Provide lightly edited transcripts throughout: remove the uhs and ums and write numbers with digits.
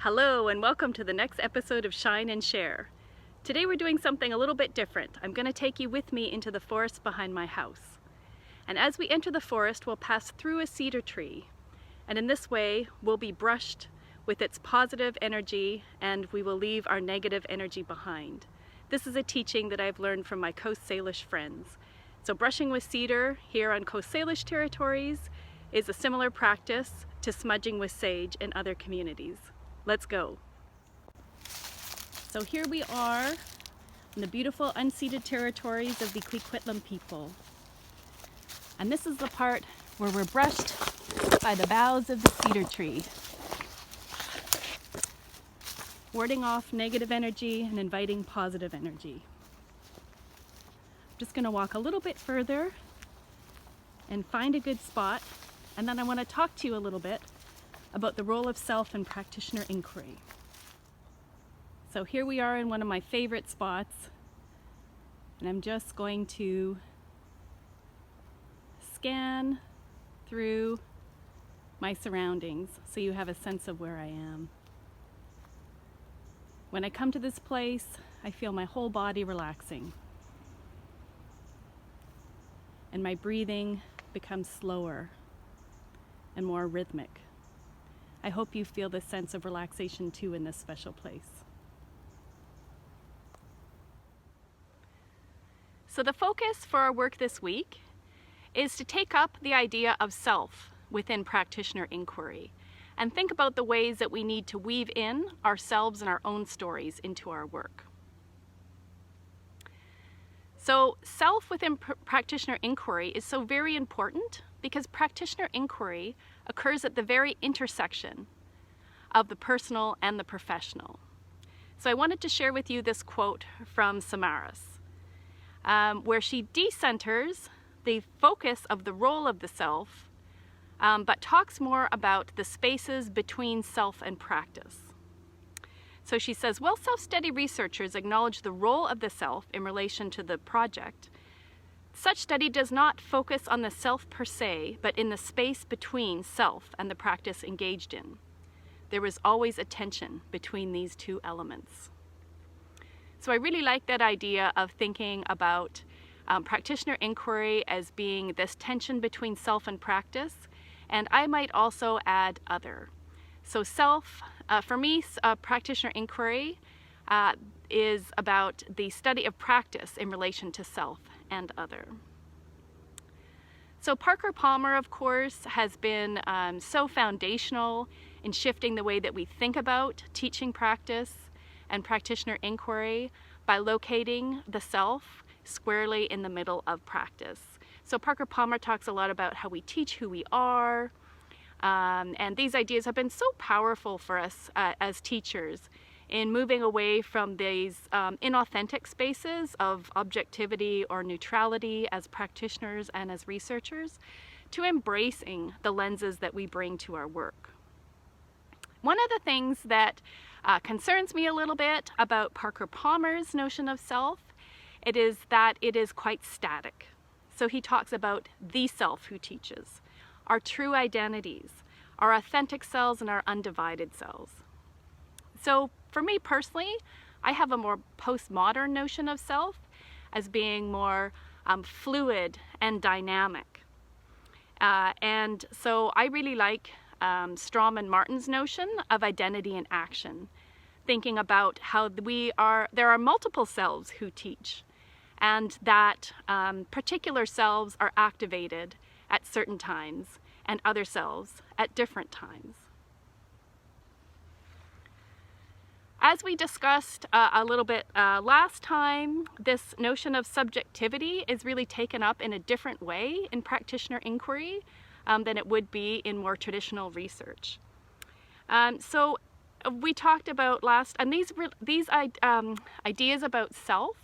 Hello and welcome to the next episode of Shine and Share. Today we're doing something a little bit different. I'm going to take you with me into the forest behind my house. And as we enter the forest, we'll pass through a cedar tree. And in this way, we'll be brushed with its positive energy and we will leave our negative energy behind. This is a teaching that I've learned from my Coast Salish friends. So brushing with cedar here on Coast Salish territories is a similar practice to smudging with sage in other communities. Let's go. So here we are in the beautiful unceded territories of the Coquitlam people. And this is the part where we're brushed by the boughs of the cedar tree, warding off negative energy and inviting positive energy. I'm just going to walk a little bit further and find a good spot, and then I want to talk to you a little bit about the role of self and practitioner inquiry. So here we are in one of my favorite spots, and I'm just going to scan through my surroundings so you have a sense of where I am. When I come to this place, I feel my whole body relaxing, and my breathing becomes slower and more rhythmic. I hope you feel this sense of relaxation too in this special place. So the focus for our work this week is to take up the idea of self within practitioner inquiry and think about the ways that we need to weave in ourselves and our own stories into our work. So self within practitioner inquiry is so very important because practitioner inquiry occurs at the very intersection of the personal and the professional. So I wanted to share with you this quote from Samaras, where she decenters the focus of the role of the self, but talks more about the spaces between self and practice. So she says, while self-study researchers acknowledge the role of the self in relation to the project, such study does not focus on the self per se, but in the space between self and the practice engaged in. There is always a tension between these two elements. So I really like that idea of thinking about practitioner inquiry as being this tension between self and practice, and I might also add other. So self, for me, practitioner inquiry is about the study of practice in relation to self and other. So Parker Palmer, of course, has been so foundational in shifting the way that we think about teaching practice and practitioner inquiry by locating the self squarely in the middle of practice. So Parker Palmer talks a lot about how we teach who we are, and these ideas have been so powerful for us as teachers in moving away from these inauthentic spaces of objectivity or neutrality as practitioners and as researchers to embracing the lenses that we bring to our work. One of the things that concerns me a little bit about Parker Palmer's notion of self, it is that it is quite static. So he talks about the self who teaches, our true identities, our authentic selves and our undivided selves. So for me personally, I have a more postmodern notion of self as being more fluid and dynamic. And so I really like Strom and Martin's notion of identity in action, thinking about how there are multiple selves who teach, and that particular selves are activated at certain times and other selves at different times. As we discussed a little bit last time, this notion of subjectivity is really taken up in a different way in practitioner inquiry than it would be in more traditional research. So we talked about and these ideas about self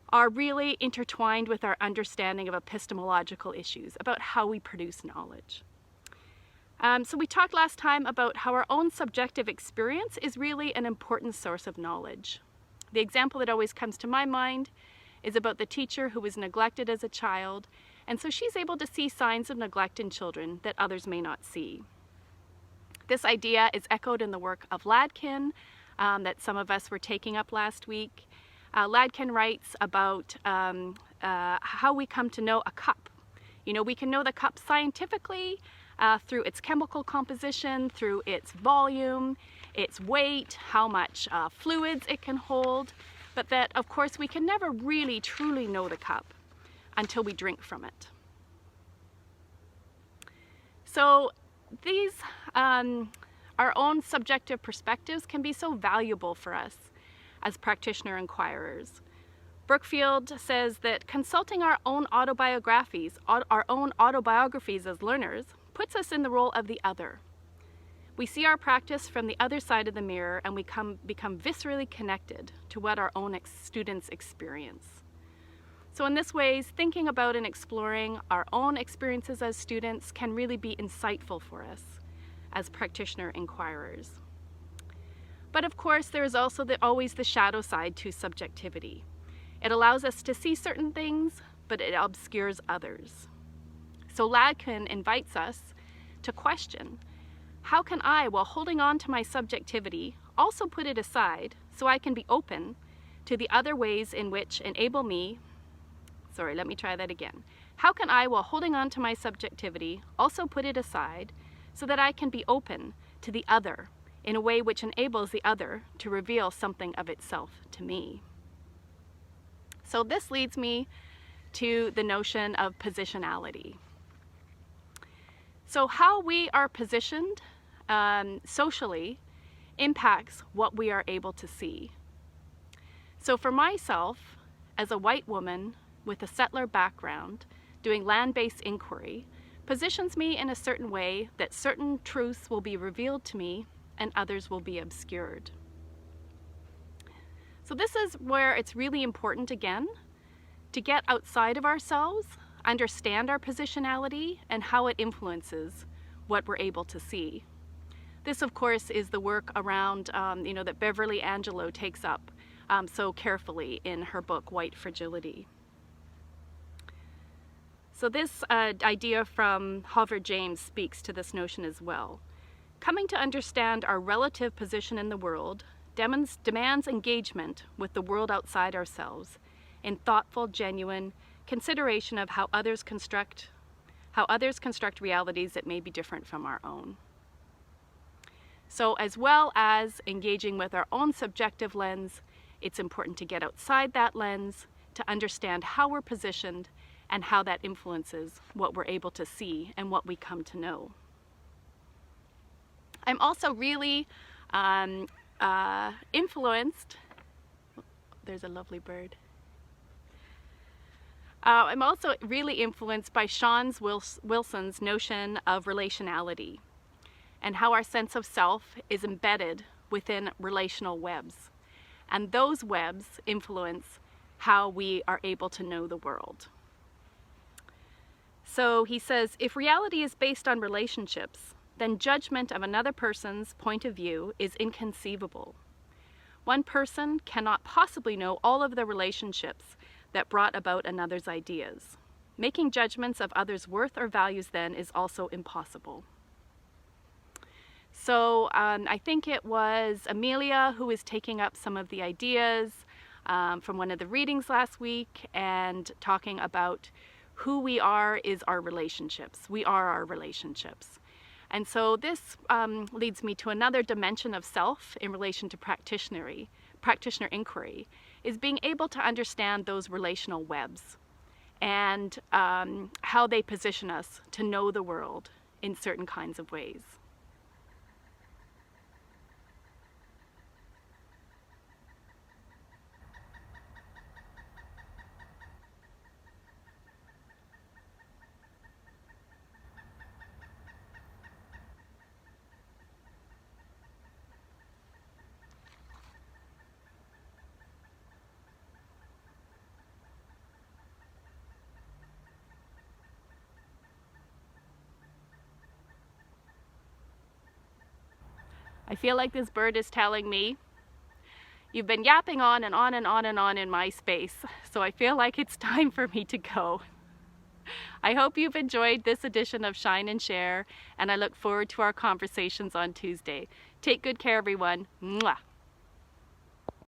are really intertwined with our understanding of epistemological issues, about how we produce knowledge. So we talked last time about how our own subjective experience is really an important source of knowledge. The example that always comes to my mind is about the teacher who was neglected as a child, and so she's able to see signs of neglect in children that others may not see. This idea is echoed in the work of Ladkin that some of us were taking up last week. Ladkin writes about how we come to know a cup. You know, we can know the cup scientifically through its chemical composition, through its volume, its weight, how much fluids it can hold, but that, of course, we can never really truly know the cup until we drink from it. So these, our own subjective perspectives can be so valuable for us as practitioner inquirers. Brookfield says that consulting our own autobiographies as learners puts us in the role of the other. We see our practice from the other side of the mirror and we become viscerally connected to what our own students experience. So in this way, thinking about and exploring our own experiences as students can really be insightful for us as practitioner inquirers. But of course, there is also always the shadow side to subjectivity. It allows us to see certain things, but it obscures others. So Ladkin invites us to question, how can I, while holding on to my subjectivity, also put it aside so I can be open to the other ways in which enable me. How can I, while holding on to my subjectivity, also put it aside so that I can be open to the other in a way which enables the other to reveal something of itself to me? So this leads me to the notion of positionality. So how we are positioned socially impacts what we are able to see. So for myself, as a white woman with a settler background, doing land-based inquiry, positions me in a certain way that certain truths will be revealed to me and others will be obscured. So this is where it's really important, again, to get outside of ourselves, understand our positionality and how it influences what we're able to see. This, of course, is the work around, that Beverly Angelo takes up so carefully in her book, White Fragility. So this idea from Howard James speaks to this notion as well. Coming to understand our relative position in the world demands engagement with the world outside ourselves in thoughtful, genuine consideration of how others construct realities that may be different from our own. So as well as engaging with our own subjective lens, it's important to get outside that lens to understand how we're positioned and how that influences what we're able to see and what we come to know. I'm also really influenced, there's a lovely bird. I'm also really influenced by Sean Wilson's notion of relationality and how our sense of self is embedded within relational webs. And those webs influence how we are able to know the world. So he says, if reality is based on relationships, then judgment of another person's point of view is inconceivable. One person cannot possibly know all of the relationships that brought about another's ideas. Making judgments of others' worth or values then is also impossible. So I think it was Amelia who was taking up some of the ideas from one of the readings last week and talking about who we are is our relationships. We are our relationships. And so this leads me to another dimension of self in relation to practitioner inquiry, is being able to understand those relational webs and how they position us to know the world in certain kinds of ways. I feel like this bird is telling me, you've been yapping on and on and on and on in my space, so I feel like it's time for me to go. I hope you've enjoyed this edition of Shine and Share, and I look forward to our conversations on Tuesday. Take good care, everyone. Mwah.